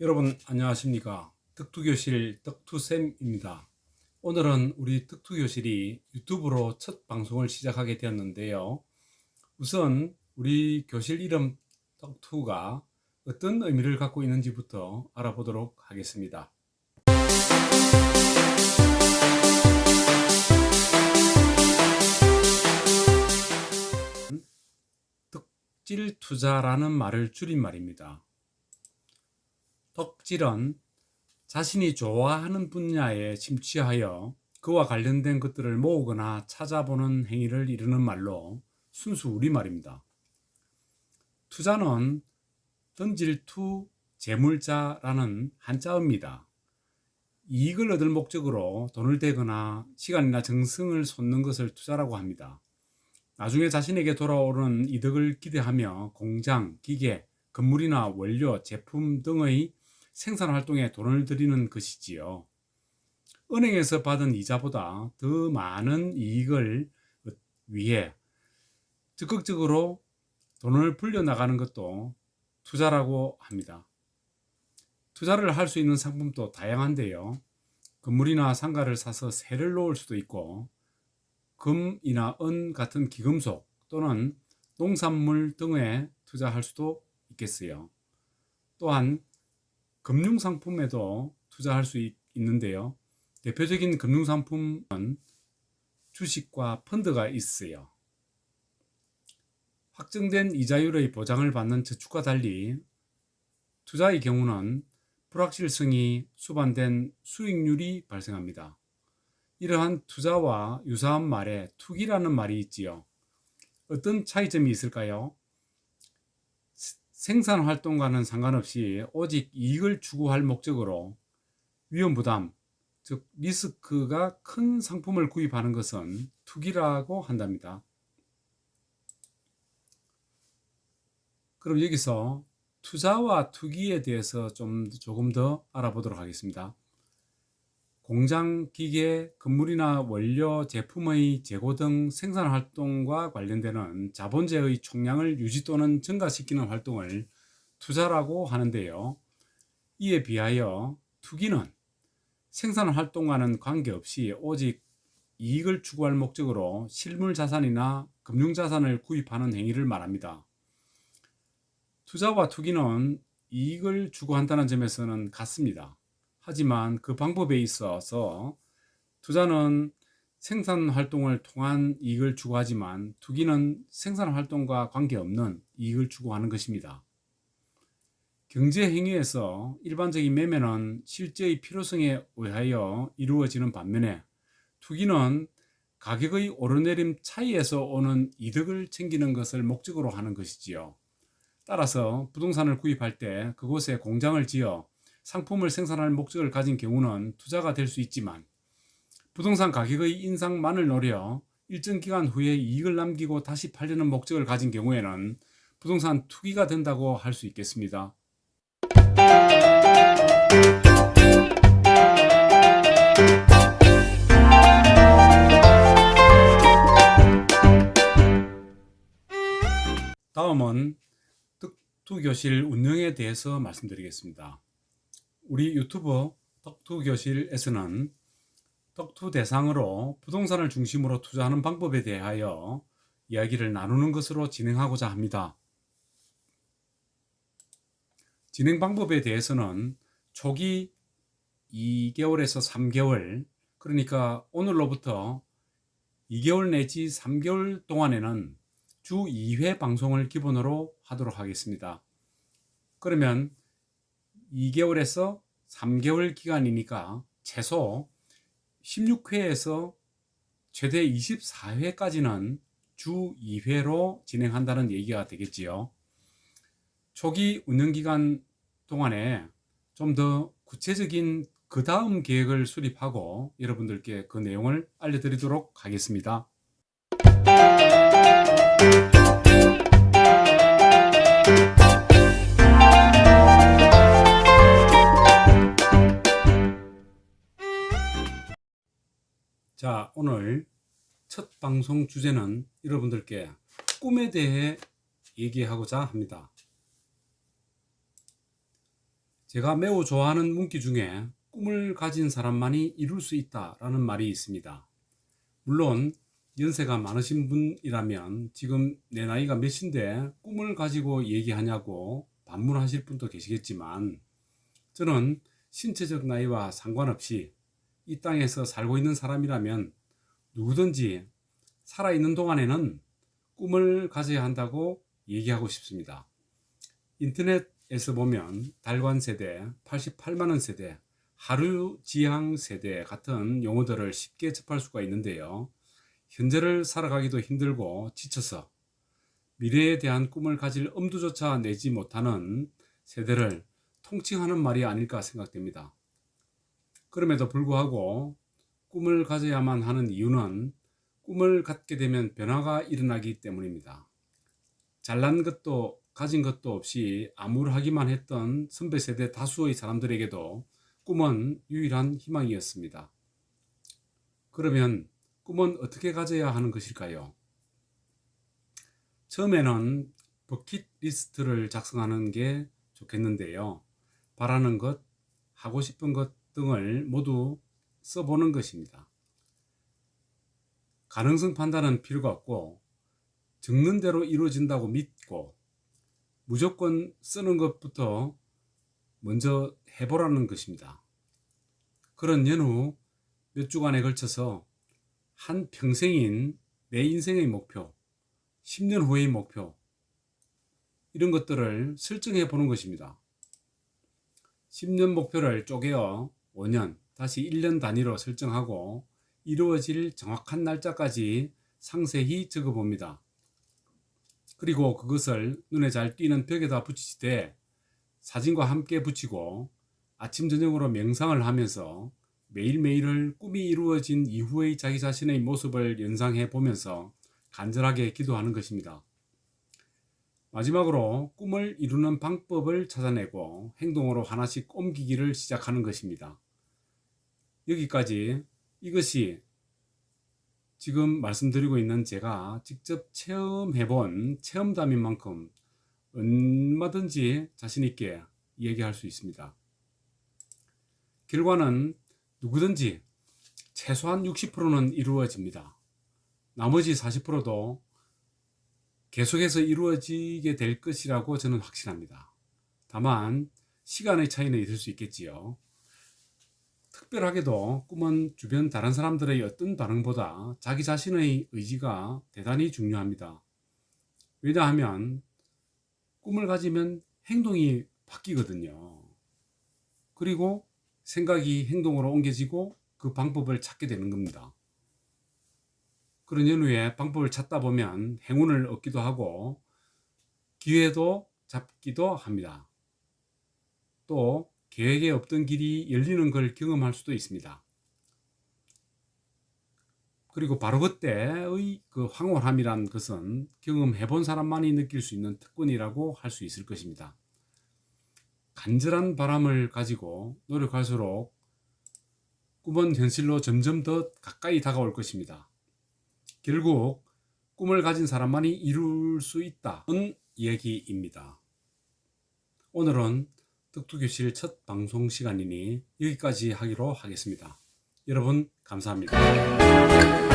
여러분 안녕하십니까. 덕투교실 덕투쌤입니다. 오늘은 우리 덕투교실이 유튜브로 첫 방송을 시작하게 되었는데요. 우선 우리 교실 이름 덕투가 어떤 의미를 갖고 있는지부터 알아보도록 하겠습니다. 덕질투자라는 말을 줄임말입니다. 덕질은 자신이 좋아하는 분야에 심취하여 그와 관련된 것들을 모으거나 찾아보는 행위를 이루는 말로 순수 우리말입니다. 투자는 던질투 재물자라는 한자어입니다. 이익을 얻을 목적으로 돈을 대거나 시간이나 정성을 쏟는 것을 투자라고 합니다. 나중에 자신에게 돌아오는 이득을 기대하며 공장, 기계, 건물이나 원료, 제품 등의 생산활동에 돈을 들이는 것이지요. 은행에서 받은 이자보다 더 많은 이익을 위해 적극적으로 돈을 불려나가는 것도 투자라고 합니다. 투자를 할 수 있는 상품도 다양한데요. 건물이나 상가를 사서 세를 놓을 수도 있고, 금이나 은 같은 기금속 또는 농산물 등에 투자할 수도 있겠어요. 또한 금융상품에도 투자할 수 있는데요. 대표적인 금융상품은 주식과 펀드가 있어요. 확정된 이자율의 보장을 받는 저축과 달리 투자의 경우는 불확실성이 수반된 수익률이 발생합니다. 이러한 투자와 유사한 말에 투기라는 말이 있지요. 어떤 차이점이 있을까요? 생산활동과는 상관없이 오직 이익을 추구할 목적으로 위험부담, 즉 리스크가 큰 상품을 구입하는 것은 투기라고 한답니다. 그럼 여기서 투자와 투기에 대해서 조금 더 알아보도록 하겠습니다. 공장, 기계, 건물이나 원료, 제품의 재고 등 생산활동과 관련되는 자본재의 총량을 유지 또는 증가시키는 활동을 투자라고 하는데요. 이에 비하여 투기는 생산활동과는 관계없이 오직 이익을 추구할 목적으로 실물자산이나 금융자산을 구입하는 행위를 말합니다. 투자와 투기는 이익을 추구한다는 점에서는 같습니다. 하지만 그 방법에 있어서 투자는 생산활동을 통한 이익을 추구하지만 투기는 생산활동과 관계없는 이익을 추구하는 것입니다. 경제행위에서 일반적인 매매는 실제의 필요성에 의하여 이루어지는 반면에 투기는 가격의 오르내림 차이에서 오는 이득을 챙기는 것을 목적으로 하는 것이지요. 따라서 부동산을 구입할 때 그곳에 공장을 지어 상품을 생산할 목적을 가진 경우는 투자가 될 수 있지만 부동산 가격의 인상만을 노려 일정 기간 후에 이익을 남기고 다시 팔려는 목적을 가진 경우에는 부동산 투기가 된다고 할 수 있겠습니다. 다음은 덕투교실 운영에 대해서 말씀드리겠습니다. 우리 유튜브 덕투교실에서는 덕투 대상으로 부동산을 중심으로 투자하는 방법에 대하여 이야기를 나누는 것으로 진행하고자 합니다. 진행 방법에 대해서는 초기 2개월에서 3개월, 그러니까 오늘로부터 2개월 내지 3개월 동안에는 주 2회 방송을 기본으로 하도록 하겠습니다. 그러면 2개월에서 3개월 기간이니까 최소 16회에서 최대 24회까지는 주 2회로 진행한다는 얘기가 되겠지요. 초기 운영기간 동안에 좀 더 구체적인 그 다음 계획을 수립하고 여러분들께 그 내용을 알려드리도록 하겠습니다. 자, 오늘 첫 방송 주제는 여러분들께 꿈에 대해 얘기하고자 합니다. 제가 매우 좋아하는 문구 중에 꿈을 가진 사람만이 이룰 수 있다라는 말이 있습니다. 물론 연세가 많으신 분이라면 지금 내 나이가 몇인데 꿈을 가지고 얘기하냐고 반문하실 분도 계시겠지만, 저는 신체적 나이와 상관없이 이 땅에서 살고 있는 사람이라면 누구든지 살아있는 동안에는 꿈을 가져야 한다고 얘기하고 싶습니다. 인터넷에서 보면 달관 세대, 88만원 세대, 하루 지향 세대 같은 용어들을 쉽게 접할 수가 있는데요. 현재를 살아가기도 힘들고 지쳐서 미래에 대한 꿈을 가질 엄두조차 내지 못하는 세대를 통칭하는 말이 아닐까 생각됩니다. 그럼에도 불구하고 꿈을 가져야만 하는 이유는 꿈을 갖게 되면 변화가 일어나기 때문입니다. 잘난 것도 가진 것도 없이 암울하기만 했던 선배 세대 다수의 사람들에게도 꿈은 유일한 희망이었습니다. 그러면 꿈은 어떻게 가져야 하는 것일까요? 처음에는 버킷리스트를 작성하는 게 좋겠는데요. 바라는 것, 하고 싶은 것 등을 모두 써보는 것입니다. 가능성 판단은 필요가 없고 적는 대로 이루어진다고 믿고 무조건 쓰는 것부터 먼저 해보라는 것입니다. 그런 연후 몇 주간에 걸쳐서 한 평생인 내 인생의 목표, 10년 후의 목표, 이런 것들을 설정해 보는 것입니다. 10년 목표를 쪼개어 5년, 다시 1년 단위로 설정하고 이루어질 정확한 날짜까지 상세히 적어 봅니다. 그리고 그것을 눈에 잘 띄는 벽에다 붙이되 사진과 함께 붙이고 아침 저녁으로 명상을 하면서 매일매일을 꿈이 이루어진 이후의 자기 자신의 모습을 연상해 보면서 간절하게 기도하는 것입니다. 마지막으로 꿈을 이루는 방법을 찾아내고 행동으로 하나씩 옮기기를 시작하는 것입니다. 여기까지, 이것이 지금 말씀드리고 있는 제가 직접 체험해본 체험담인 만큼 얼마든지 자신있게 얘기할 수 있습니다. 결과는 누구든지 최소한 60%는 이루어집니다. 나머지 40%도 계속해서 이루어지게 될 것이라고 저는 확신합니다. 다만 시간의 차이는 있을 수 있겠지요. 특별하게도 꿈은 주변 다른 사람들의 어떤 반응보다 자기 자신의 의지가 대단히 중요합니다. 왜냐하면 꿈을 가지면 행동이 바뀌거든요. 그리고 생각이 행동으로 옮겨지고 그 방법을 찾게 되는 겁니다. 그런 연후에 방법을 찾다 보면 행운을 얻기도 하고 기회도 잡기도 합니다. 또 계획에 없던 길이 열리는 걸 경험할 수도 있습니다. 그리고 바로 그때의 그 황홀함이란 것은 경험해 본 사람만이 느낄 수 있는 특권이라고 할 수 있을 것입니다. 간절한 바람을 가지고 노력할수록 꿈은 현실로 점점 더 가까이 다가올 것입니다. 결국 꿈을 가진 사람만이 이룰 수 있다는 얘기입니다. 오늘은 득투교실 첫 방송 시간이니 여기까지 하기로 하겠습니다. 여러분 감사합니다.